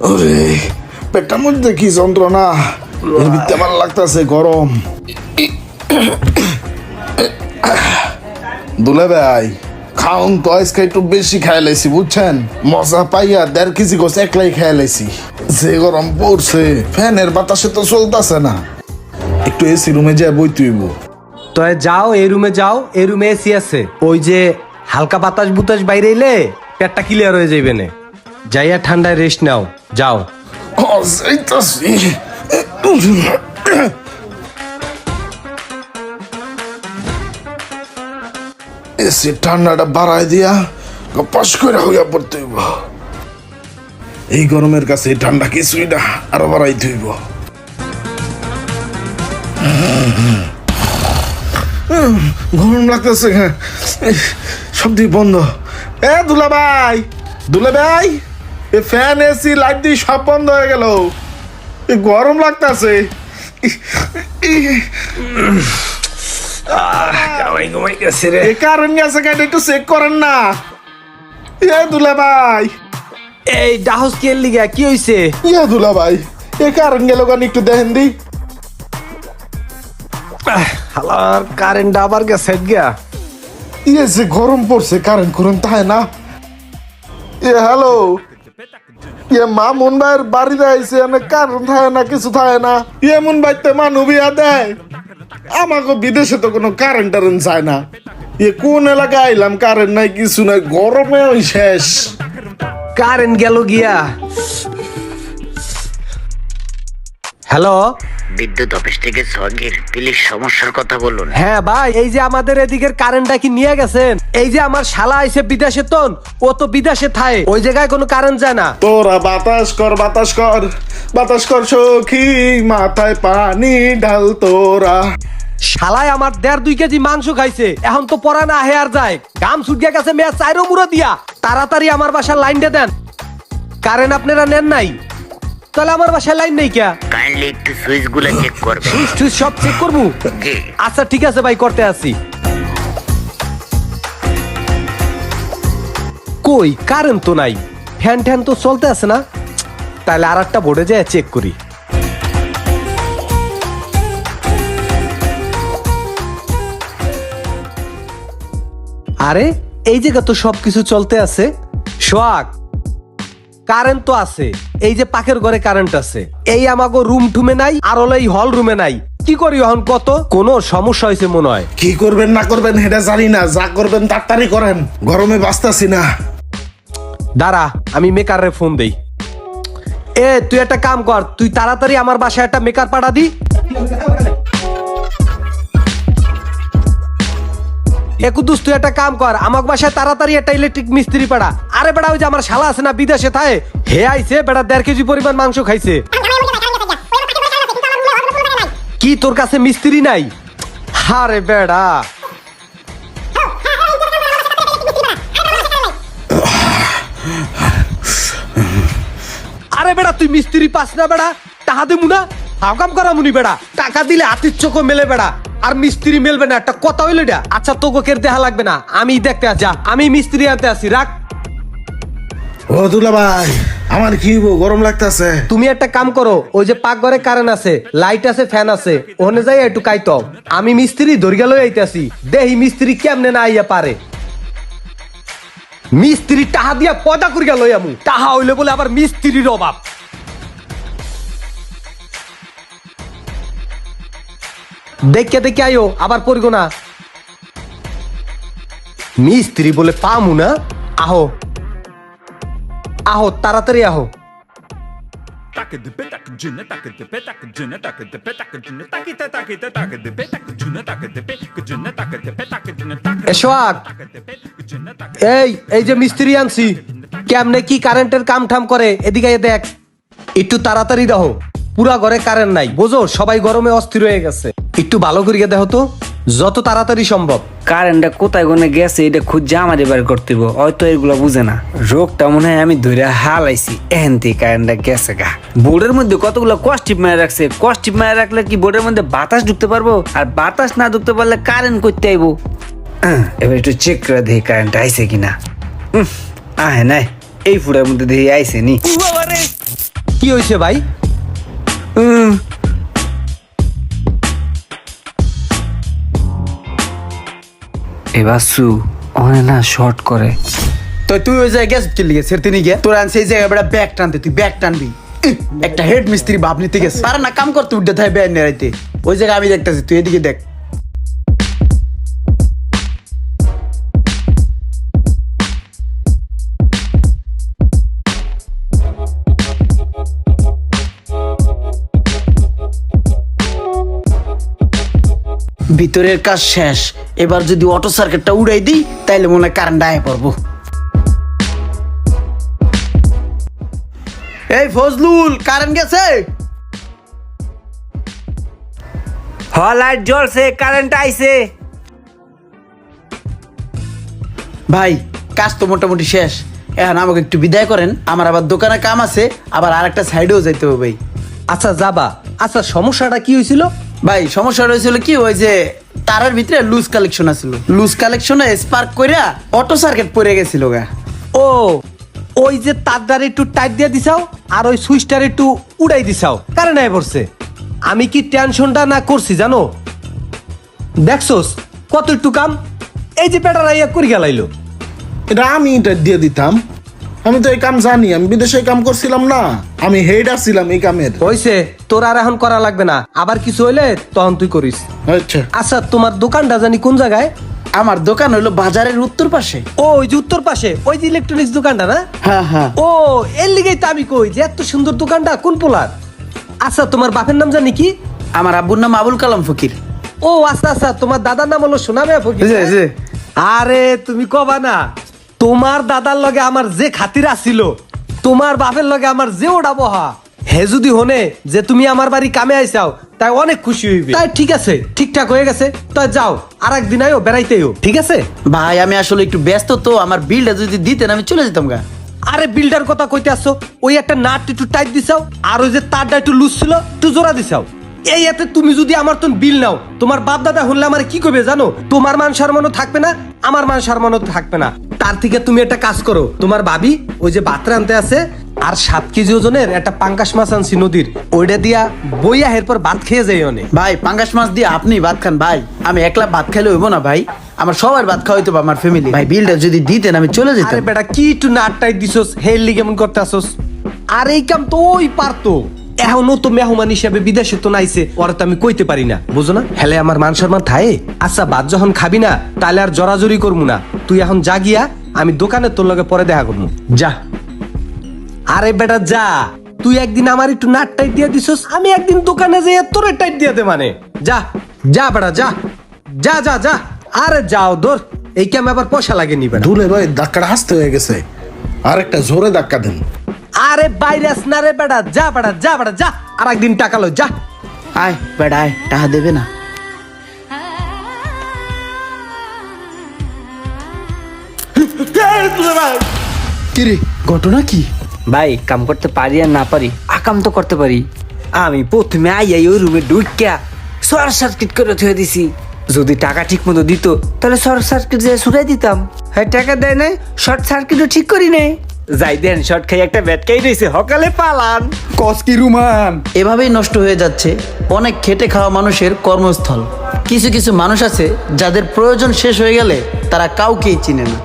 ওরে পেটটার মধ্যে কি যন্ত্রণা, এর ভিতরে আমার লাগতেছে গরম। দুলে ভাই খাউন তো আজকে একটু বেশি খাই লাইছি বুঝছেন, মজা পাইয়া 1.5 কেজি গোছ একলাই খাই লাইছি। যে গরম পড়ছে ফ্যানের বাতাসে তো চলতেছে না, একটু এসি রুমে যায় বই তুইব। তো যাও এই রুমে যাও, এই রুমে এসি আছে, ওই যে হালকা বাতাস বুতাস বাইরে এলে পেটটা ক্লিয়ার হয়ে যাইবে না। যাইয়া ঠান্ডায় রেস্ট নাও, যাও। যাইতাছি। এসি ঠান্ডাটা বাড়াই দিয়া পাশ করে হইয়া পড়তে হইব। এই গরমের কাছে এই ঠান্ডা কিছুই না, আরো বাড়াইতে হইব। গরম লাগতেছে, হ্যাঁ সব দিক বন্ধ। এ দুলা ভাই, দুলা ভাই, এ ফ্যান এসি লাইট দিয়ে সব বন্ধ হয়ে গেল, গরম লাগতেছে। কারণ গেছে গাড়ি একটু চেক করেন না। এ দুলা ভাই, এই ডাহস কে লিগা কি হইছে? ইয়া দুলা ভাই, এ কারণ গেল গান একটু দেখেন দি। হালার কারেন্ট আবার গেছে গিয়া। ইয়ে যে গরম পড়ছে, কারেন্ট করুন তাই না। এ হ্যালো, ইয়ে মামুন ভাইয়ের বাড়িতে আইছে, কারেন্ট থাকে না, কিছু থাকে না। এমন বাড়িতে মানুষ বিয়া দেয়, আমাকে বিদেশে তো কোনো কারেন্ট টারেন্ট চায় না। কোন এলাকায় আইলাম, কারেন্ট নাই, কিছু নাই, গরমে ওই শেষ। কারেন্ট গেল গিয়া। হ্যালো, বিদ্যুৎ অফিস থেকে সঙ্গীর প্লিজ সমস্যার কথা বলুন। হ্যাঁ ভাই, এই যে আমাদের এদিকের কারেন্টটা কি নিয়ে গেছেন? এই যে আমার শালা আইছে বিদেশে, তন ও তো বিদেশে থাকে, ওই জায়গায় কোনো কারেন্ট যায় না। তোরা বাতাস কর, বাতাস কর, বাতাস কর সখী, মাথায় পানি ঢাল তোরা। শালায় আমার 1.5-2 কেজি মাংস খাইছে, এখন তো পরা না হেয়ার যায়, গাম ছুটিয়া গেছে মেয়া চাইরো মুড়ো দিয়া। তাড়াতাড়ি আমার বাসার লাইনটা দেন। কারেন্ট আপনারা নেন নাই, তাহলে আমার বাসায় লাইন নেই কে? কাইন্ডলি একটু সুইচ গুলো চেক করবেন। সুইচ সব চেক করবো? জি। আচ্ছা ঠিক আছে ভাই, করতে আসি। কই কারেন্ট তো নাই, ফ্যান ট্যান তো চলতে আছে না, তাহলে আর একটা বোর্ডে যায় চেক করি। আরে এই জায়গা তো সবকিছু চলতে আছে। সোহাগ, কারেন্ট তো আছে, এই যে পাকের ঘরে কারেন্ট আছে, এই আমাগো রুম টুমে নাই, আর হলো এই হল রুমে নাই। কি করি এখন কত? কোনো সমস্যা হয়েছে মনে হয়। কি করবেন না করবেন সেটা জানি না, যা করবেন তাড়াতাড়ি করেন, গরমে বাঁচতাছি না। দাঁড়া, আমি মেকারে ফোন দেই। এ তুই একটা কাম কর, তুই তাড়াতাড়ি আমার বাসায় একটা মেকার পাঠা দি। একুদুস তুই একটা কাম কর, আমার বাসায় তাড়াতাড়ি একটা ইলেকট্রিক মিস্ত্রি পাঠা। আরে বেড়া, ওই যে আমার শালা আছে না বিদেশে থাকে, হে আইছে বেড়া 1.5 কেজি পরিমাণ মাংস খাইছে। কি তোর কাছে মিস্ত্রি নাই? আরে বেড়া, আরে বেড়া তুই মিস্ত্রি পাস না বেড়া, টাকা দিমু না, হাকাম করা মুনি বেড়া, টাকা দিলে হাতির চোখও মেলে বেড়া, আর মিস্ত্রি মেলবে না, একটা কথা হইলো এটা। আচ্ছা তোকে কের দেখা লাগবে না, আমি দেখতে যা, আমি মিস্ত্রি আনতে আসি, রাখ। ও দুলা ভাই, আমার কি গরম লাগতেছে। তুমি একটা কাম করো, ওই যে পাকঘরে কারেন্ট আছে, লাইট আছে, ফ্যান আছে, ওখানে যাই একটু কাইতো। আমি মিস্ত্রি ধরিয়া লই আইতাছি, দেহি মিস্ত্রি কেমনে না আইয়া পারে। মিস্ত্রি টাহা দিয়া পয়দা করিয়া লই আমু, টাহা হইলে বলে আবার মিস্ত্রির অভাব। দেখে দেখে আইও, আবার পড়গো না। মিস্ত্রি বলে পামু না, আহো আহো তাড়াতাড়ি আহো। সোহাগ, এই যে মিস্ত্রি আনছি, কেমনে কি কারেন্টের কাম ঠাম করে এদিকে দেখ, একটু তাড়াতাড়ি দেখো, পুরা ঘরে কারেন্ট নাই, বোঝো সবাই গরমে অস্থির হয়ে গেছে, একটু ভালো করিয়া দেখো তো, যত তাড়াতাড়ি সম্ভব। কারেন্টটা কোথায় কোনে গেছে এটা খুঁজে আমাদের বের করতে হবে, হয়তো এগুলো বুঝে না। রোগটা মনে হয় আমি ধরে হালাইছি, এহেন থেকে কারেন্টটা গেছে গা। বোর্ডের মধ্যে কতগুলো কস্টিপ মেরে রাখছে, কস্টিপ মেরে রাখলে কি বোর্ডের মধ্যে বাতাস ঢুকতে পারবো? আর বাতাস না ঢুকতে পারলে কারেন্ট করতে আইবো। এবার একটু চেক করে দেখি কারেন্ট আইছে কিনা। আহে নাই, এই ফুটের মধ্যে দেখি আইছে নি। কি হয়েছে ভাই? এবার সু অনে না শর্ট করে। তো তুই ওই জায়গায় গেছ কি লিগে সেরতে নি গে তোর আনছে এই জায়গায় বড় ব্যাগ টানতে তুই ব্যাগ টানবি একটা হেড মিস্ত্রি বাপ নিতে গেছে পারে না কাম করতে উঠতে থাকে ব্যাগ নিয়ে রাইতে ওই জায়গায় আমি দেখতেছি তুই এদিকে দেখ ভিতরের কাজ শেষ এবার যদি অটো সার্কিটটা উড়াই দিই তাইলে মনে হয় কারেন্ট আয় পড়বো এই ফজলুল কারেন্ট গেছে লাইট জ্বলছে, কারেন্ট আইছে। ভাই কাজ তো মোটামুটি শেষ এখন আমাকে একটু বিদায় করেন আমার আবার দোকানে কাম আছে আবার আরেকটা সাইডেও যাইতে হবে ভাই আচ্ছা যাবা। আচ্ছা সমস্যাটা কি হয়েছিল? ভাই সমস্যা হয়েছিল কি ওই যে তারের ভিতরে লুজ কালেকশন আছিল লুজ কালেকশনে স্পার্ক কইরা অটো সার্কিট পড়ে গেছিল গা ও ওই যে তারটার একটু টাইট দিয়ে দিছাও আর ওই সুইচটার একটু উড়াই দিছাও, কারেন্ট আয় পড়ছে। আমি কি টেনশনটা না করছি জানো? দেখছোস কত একটু কাম, এই যে পেটার আইয়া করি গেলাইলো। এটা আমি এটা দিয়ে দিতাম, আমি তো এই কাম জানি, আমি বিদেশে এই কাম করছিলাম না, আমি হেড আসছিলাম এই কামের। হইছে, তোর আর এখন করা লাগবে না, আবার কিছু হইলে তখন তুই করিস। আচ্ছা আচ্ছা তোমার দোকানটা জানি কোন জায়গায়? আমার দোকান হলো বাজারের উত্তর পাশে ও ওই যে উত্তর পাশে ওই যে ইলেকট্রনিক্স দোকানটা না? হ্যাঁ হ্যাঁ ও এর লিগেই তো আমি কই যে এত সুন্দর দোকানটা কোন পোলার। আচ্ছা তোমার বাপের নাম জানি কি? আমার আব্বুর নাম আবুল কালাম ফকির ও আচ্ছা আচ্ছা, তোমার দাদার নাম হলো সোনামিয়া ফকির। জি, জি। আরে তুমি কবা না, তোমার দাদার লগে আমার যে খাতির আছিল, তোমার বাপের লগে আমার যে ওটা বহা, হে যদি হনে যে তুমি আমার বাড়ি কামে আইসাও তাই অনেক খুশি হইবে। তাই ঠিক আছে, ঠিকঠাক হয়ে গেছে, তাই যাও আর একদিন আইও বেড়াইতেও, ঠিক আছে? ভাই আমি আসলে একটু ব্যস্ত তো আমার বিলটা যদি দিতেন আমি চলে যেতাম গা আরে বিল্ডার কথা কইতে আসছো, ওই একটা নাট একটু টাইট দিছাও আর ওই যে তারটা একটু লুজ ছিল একটু জোড়া দিছাও। এই এতে তুমি যদি আমার তো বিল নাও, তোমার বাপ দাদা হলে আমার কি করবে জানো? তোমার মান সম্মানও থাকবে না, আমার মান সম্মানও থাকবে না। তার থেকে তুমি একটা কাজ করো, তোমার ভাবি ওই যে বাতরা আনতে আছে আর 7 কেজি ওজনের একটা পাঙ্কাশ মাছ আনছি নদীর, ওইটা দিয়া বইয়া এরপর ভাত খেয়ে যাই অনেক। ভাই পাঙ্গাস মাছ দিয়ে আপনি ভাত খান ভাই, আমি একলা ভাত খাইলে হইব না ভাই, আমার সবার ভাত খাওয়াইতে হবে আমার ফ্যামিলি। ভাই বিলটা যদি দিতেন আমি চলে যেতাম। আরে বেটা কি একটু নাট টাইট দিছস, হেললি কেমন করতে আসস? আর এই কাম তো ওই পারতো, এখনো তো মেহমান হিসাবে বিদেশে তো নাইছে, ওরা তো আমি কইতে পারি না, বুঝো না? হেলে আমার মান সম্মান থায়ে। আচ্ছা ভাত যখন খাবি না তাহলে আর জরাজরি করবো না, তুই এখন যা গিয়া, আমি দোকানে তোর লগে পরে দেখা করবো, যা। আরে বেটা যা, তুই একদিন আমার একটু নাট টাইট দিয়ে দিছস, আমি একদিন দোকানে যাই তোর টাইট দিয়ে দে, মানে যা যা বেটা যা যা যা যা। আরে যাও দূর, এই কামে আবার পয়সা লাগে নি বেটা। দূরে ভাই ধাক্কাটা হাসতে হয়ে গেছে, আর একটা জোরে ধাক্কা দেন। আরে বাইরে আস না রে বেটা, যা বেটা যা বেটা যা, আর একদিন টাকা লো, যা। আয় বেড়া আয়, টাকা দেবে না? কিরে ঘটনা কি? ভাই কাম করতে পারি আর না পারি, আকাম তো করতে পারি। আমি প্রথমে আইয়াই ওই রুমে ঢুকিয়া শর্ট সার্কিট করে থুয়ে দিছি। যদি টাকা ঠিক মতো দিত তাহলে শর্ট সার্কিট যে ছুড়াই দিতাম। হ্যাঁ টাকা দেয় নাই, শর্ট সার্কিটও ঠিক করি নাই। যাই দেন শর্ট খাই একটা ব্যাটকাই রয়েছে, সকালে পালান। কস কি রুমান? এভাবেই নষ্ট হয়ে যাচ্ছে অনেক খেটে খাওয়া মানুষের কর্মস্থল। কিছু কিছু মানুষ আছে যাদের প্রয়োজন শেষ হয়ে গেলে তারা কাউকেই চিনে না।